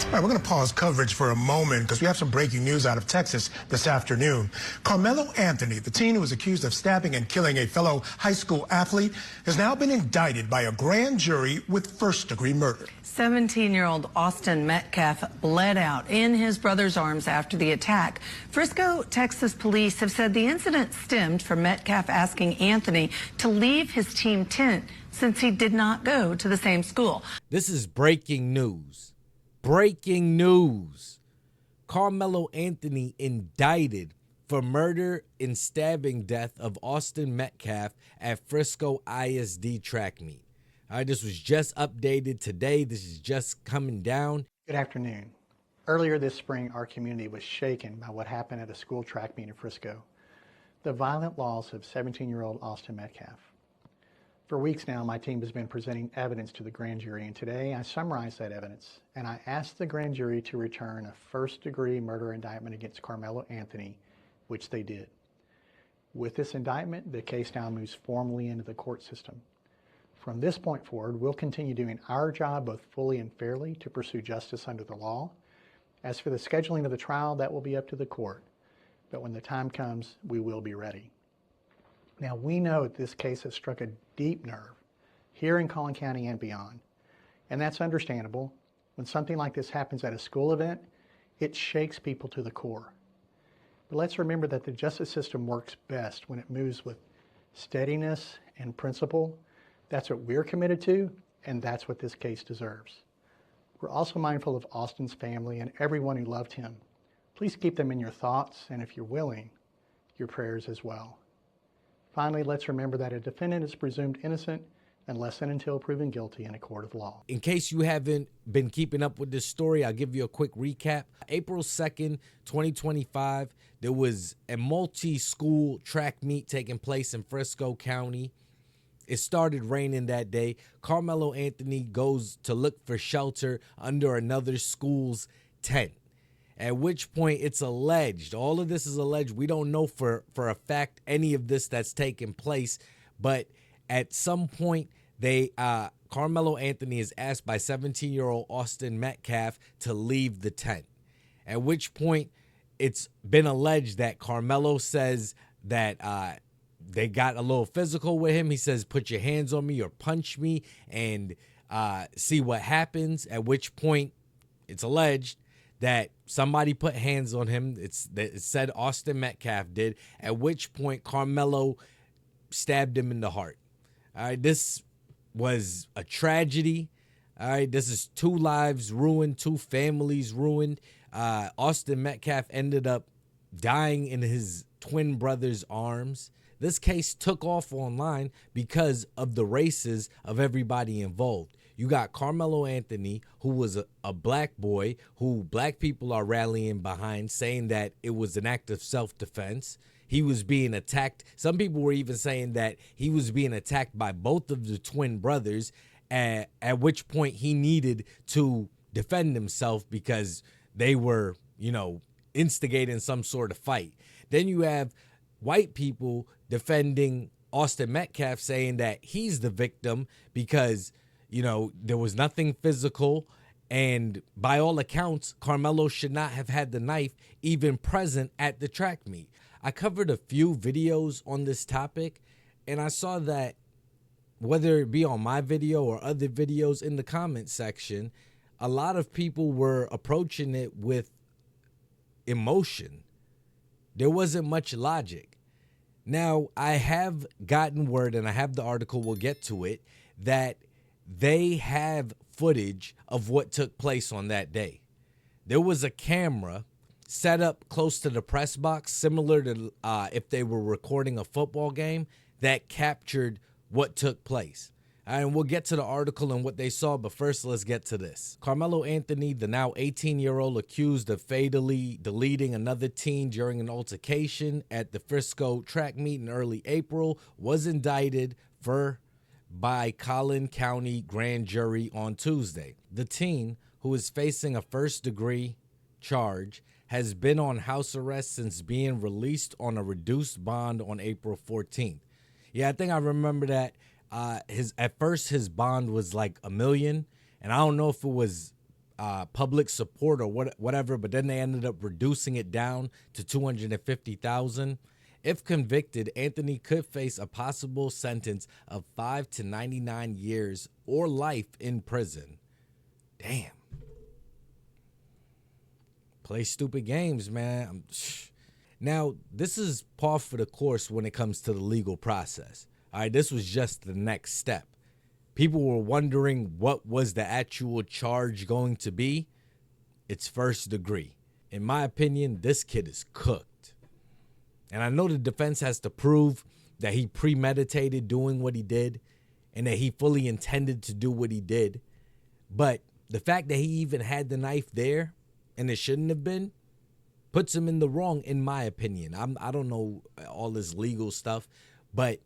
All right, we're going to pause coverage for a moment because we have some breaking news out of Texas this afternoon. Karmelo Anthony, the teen who was accused of stabbing and killing a fellow high school athlete, has now been indicted by a grand jury with first-degree murder. 17-year-old Austin Metcalf bled out in his brother's arms after the attack. Frisco, Texas police have said the incident stemmed from Metcalf asking Anthony to leave his team tent since he did not go to the same school. This is breaking news. Breaking news. Karmelo Anthony indicted for murder and stabbing death of Austin Metcalf at Frisco ISD track meet. All right, this was just updated today. This is just coming down. Good afternoon. Earlier this spring, our community was shaken by what happened at a school track meet in Frisco. The violent loss of 17-year-old Austin Metcalf. For weeks now, my team has been presenting evidence to the grand jury, and today I summarized that evidence, and I asked the grand jury to return a first-degree murder indictment against Karmelo Anthony, which they did. With this indictment, the case now moves formally into the court system. From this point forward, we'll continue doing our job both fully and fairly to pursue justice under the law. As for the scheduling of the trial, that will be up to the court, but when the time comes, we will be ready. Now, we know that this case has struck a deep nerve here in Collin County and beyond, and that's understandable. When something like this happens at a school event, it shakes people to the core. But let's remember that the justice system works best when it moves with steadiness and principle. That's what we're committed to, and that's what this case deserves. We're also mindful of Austin's family and everyone who loved him. Please keep them in your thoughts, and if you're willing, your prayers as well. Finally, let's remember that a defendant is presumed innocent unless and until proven guilty in a court of law. In case you haven't been keeping up with this story, I'll give you a quick recap. April 2nd, 2025, there was a multi-school track meet taking place in Frisco County. It started raining that day. Karmelo Anthony goes to look for shelter under another school's tent. At which point it's alleged, all of this is alleged, we don't know for a fact any of this that's taken place, but at some point Karmelo Anthony is asked by 17-year-old Austin Metcalf to leave the tent. At which point it's been alleged that Karmelo says that they got a little physical with him. He says, put your hands on me or punch me and see what happens. At which point it's alleged that somebody put hands on him. It said Austin Metcalf did, at which point Karmelo stabbed him in the heart. All right, this was a tragedy. All right, this is 2 lives ruined, 2 families ruined. Austin Metcalf ended up dying in his twin brother's arms. This case took off online because of the races of everybody involved. You got Karmelo Anthony, who was a black boy who black people are rallying behind, saying that it was an act of self-defense. He was being attacked. Some people were even saying that he was being attacked by both of the twin brothers, at which point he needed to defend himself because they were, instigating some sort of fight. Then you have white people defending Austin Metcalf, saying that he's the victim because there was nothing physical, and by all accounts, Karmelo should not have had the knife even present at the track meet. I covered a few videos on this topic, and I saw that whether it be on my video or other videos in the comment section, a lot of people were approaching it with emotion. There wasn't much logic. Now, I have gotten word, and I have the article, we'll get to it, that they have footage of what took place on that day. There was a camera set up close to the press box, similar to if they were recording a football game, that captured what took place. And we'll get to the article and what they saw, but first let's get to this. Karmelo Anthony, the now 18-year-old accused of fatally deleting another teen during an altercation at the Frisco track meet in early April, was indicted by Collin County grand jury on Tuesday. The teen, who is facing a first-degree charge, has been on house arrest since being released on a reduced bond on April 14th. Yeah, I think I remember that. At first his bond was like $1 million, and I don't know if it was public support or whatever, but then they ended up reducing it down to $250,000. If convicted, Anthony could face a possible sentence of 5 to 99 years or life in prison. Damn. Play stupid games, man. Now, this is par for the course when it comes to the legal process. All right, this was just the next step. People were wondering what was the actual charge going to be. It's first degree. In my opinion, this kid is cooked. And I know the defense has to prove that he premeditated doing what he did and that he fully intended to do what he did. But the fact that he even had the knife there and it shouldn't have been puts him in the wrong, in my opinion. I don't know all this legal stuff, but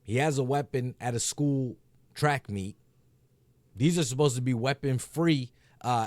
he has a weapon at a school track meet. These are supposed to be weapon-free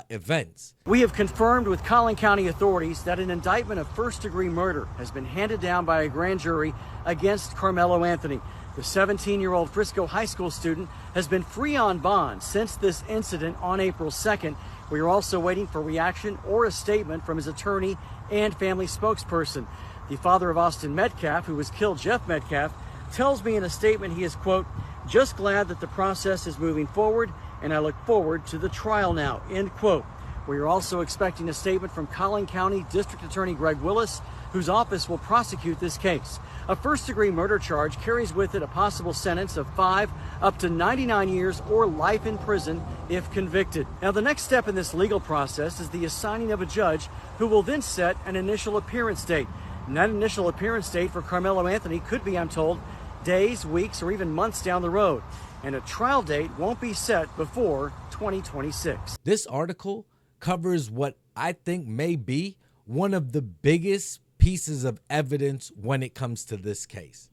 events. We have confirmed with Collin County authorities that an indictment of first-degree murder has been handed down by a grand jury against Karmelo Anthony. The 17-year-old Frisco High School student has been free on bond since this incident on April 2nd. We are also waiting for reaction or a statement from his attorney and family spokesperson. The father of Austin Metcalf, who was killed, Jeff Metcalf, tells me in a statement he is, quote, "just glad that the process is moving forward, and I look forward to the trial now," end quote. We are also expecting a statement from Collin County District Attorney Greg Willis, whose office will prosecute this case. A first-degree murder charge carries with it a possible sentence of 5 up to 99 years or life in prison if convicted. Now, the next step in this legal process is the assigning of a judge who will then set an initial appearance date. And that initial appearance date for Karmelo Anthony could be, I'm told, days, weeks, or even months down the road. And a trial date won't be set before 2026. This article covers what I think may be one of the biggest pieces of evidence when it comes to this case.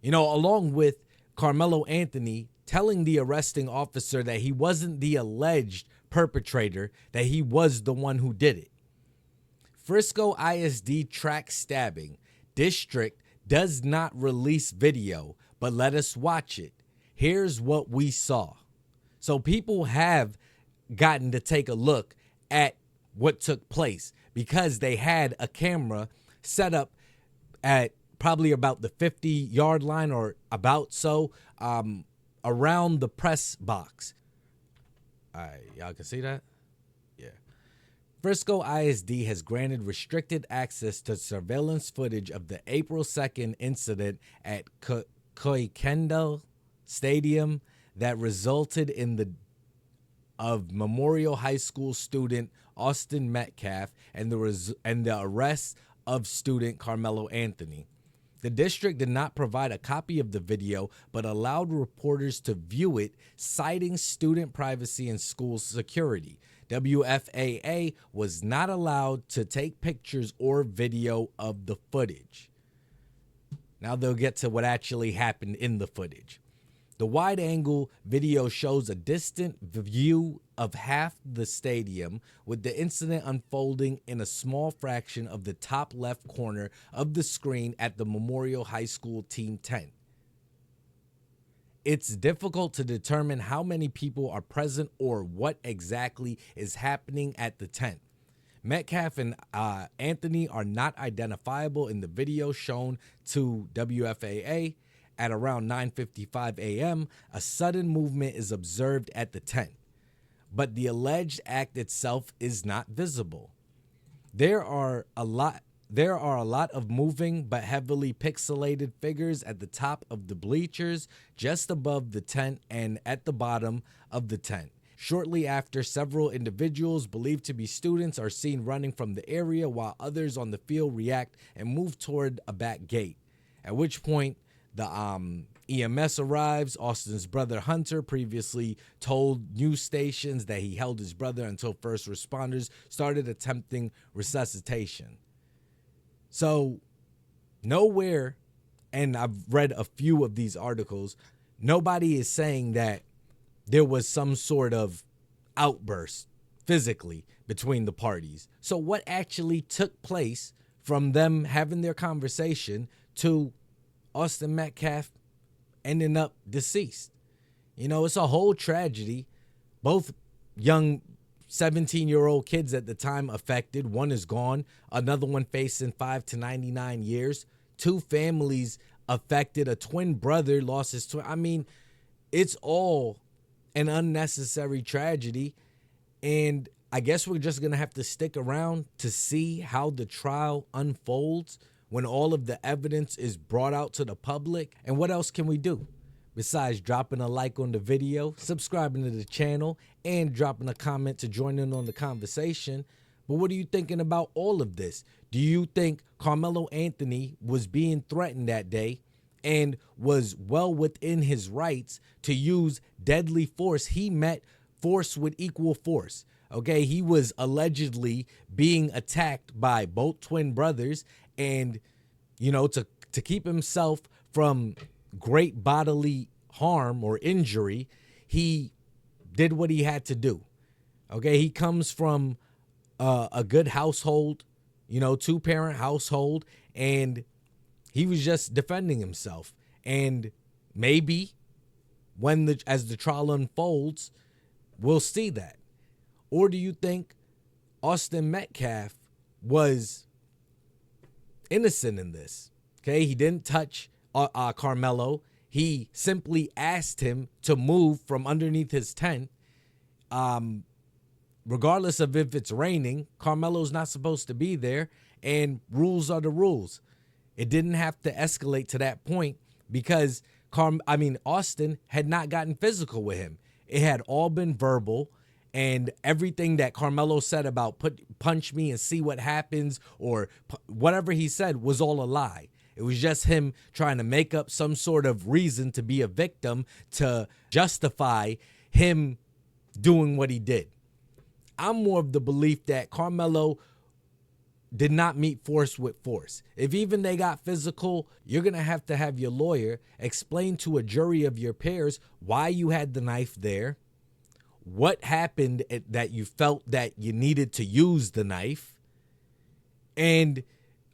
You know, along with Karmelo Anthony telling the arresting officer that he wasn't the alleged perpetrator, that he was the one who did it. Frisco ISD track stabbing district does not release video, but let us watch it. Here's what we saw. So people have gotten to take a look at what took place because they had a camera set up at probably about the 50-yard line or about so around the press box. All right, y'all can see that? Yeah. Frisco ISD has granted restricted access to surveillance footage of the April 2nd incident at Kendall Stadium that resulted in the Memorial High School student Austin Metcalf and the arrest of student Karmelo Anthony. The district did not provide a copy of the video, but allowed reporters to view it, citing student privacy and school security. WFAA was not allowed to take pictures or video of the footage. Now they'll get to what actually happened in the footage. The wide-angle video shows a distant view of half the stadium, with the incident unfolding in a small fraction of the top left corner of the screen at the Memorial High School team tent. It's difficult to determine how many people are present or what exactly is happening at the tent. Metcalf and Anthony are not identifiable in the video shown to WFAA. At around 9:55 a.m., a sudden movement is observed at the tent, but the alleged act itself is not visible. There are a lot of moving but heavily pixelated figures at the top of the bleachers, just above the tent and at the bottom of the tent. Shortly after, several individuals believed to be students are seen running from the area while others on the field react and move toward a back gate, at which point the EMS arrives. Austin's brother Hunter previously told news stations that he held his brother until first responders started attempting resuscitation. So nowhere, and I've read a few of these articles, nobody is saying that there was some sort of outburst physically between the parties. So what actually took place from them having their conversation to Austin Metcalf ending up deceased? You know, it's a whole tragedy. Both young 17-year-old kids at the time affected. One is gone. Another one facing 5 to 99 years. 2 families affected. A twin brother lost his twin. I mean, it's all an unnecessary tragedy. And I guess we're just going to have to stick around to see how the trial unfolds when all of the evidence is brought out to the public. And what else can we do besides dropping a like on the video, subscribing to the channel, and dropping a comment to join in on the conversation? But what are you thinking about all of this? Do you think Karmelo Anthony was being threatened that day and was well within his rights to use deadly force? He met force with equal force. Okay, he was allegedly being attacked by both twin brothers, and, you know, to keep himself from great bodily harm or injury, he did what he had to do. Okay, he comes from a good household, you know, 2-parent household, and he was just defending himself. And maybe as the trial unfolds, we'll see that. Or do you think Austin Metcalf was innocent in this? Okay, he didn't touch Karmelo. He simply asked him to move from underneath his tent. Regardless of if it's raining, Karmelo's not supposed to be there, and rules are the rules. It didn't have to escalate to that point because Austin had not gotten physical with him. It had all been verbal. And everything that Karmelo said about punch me and see what happens, or whatever he said, was all a lie. It was just him trying to make up some sort of reason to be a victim to justify him doing what he did. I'm more of the belief that Karmelo did not meet force with force. If even they got physical, you're going to have your lawyer explain to a jury of your peers why you had the knife there, what happened that you felt that you needed to use the knife. And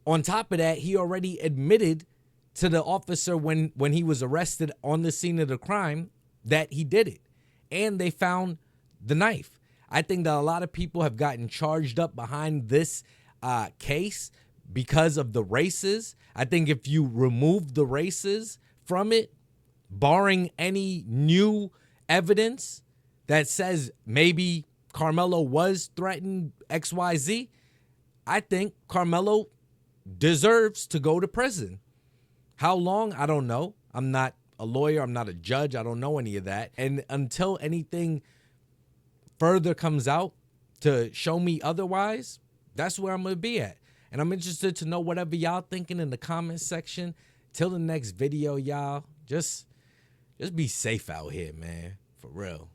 on top of that, he already admitted to the officer when he was arrested on the scene of the crime that he did it. And they found the knife. I think that a lot of people have gotten charged up behind this case because of the races. I think if you remove the races from it, barring any new evidence that says maybe Karmelo was threatened XYZ, I think Karmelo deserves to go to prison. How long? I don't know. I'm not a lawyer. I'm not a judge. I don't know any of that. And until anything further comes out to show me otherwise, that's where I'm going to be at. And I'm interested to know whatever y'all thinking in the comment section. Till the next video, y'all, just be safe out here, man. For real.